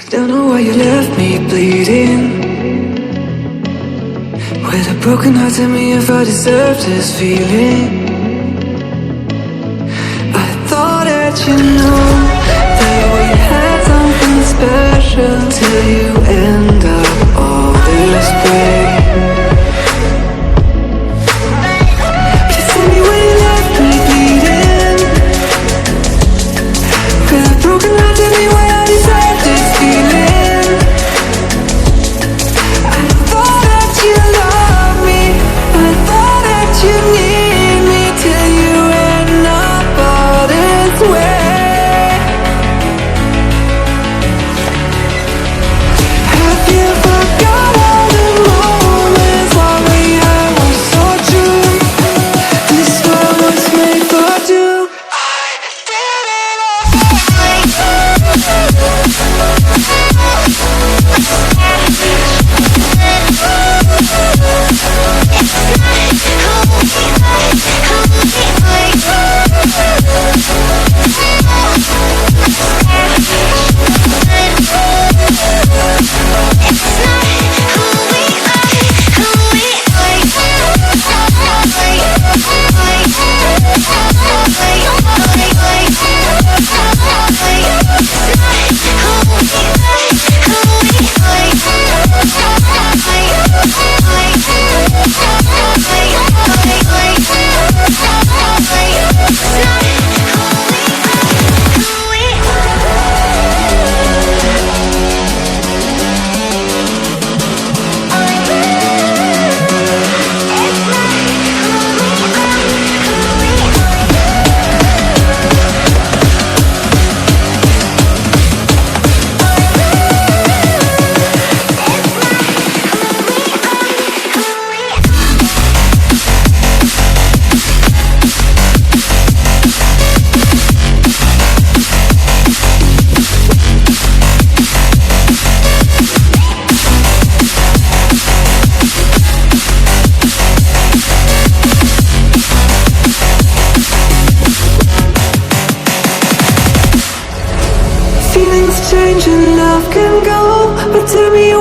Don't know why you left me bleeding. With a broken heart, tell me if I deserve this feeling. I thought that you know that we had something special, till you end up all this way. Please tell me why you left me bleeding. With a broken heart, tell me why I deserve this feeling. I thought that you loved me, I thought that you need me, till you end up all this way. Have you forgot all the moments while we had was so true? This world was made for two. I did it Feelings change and love can go, but tell me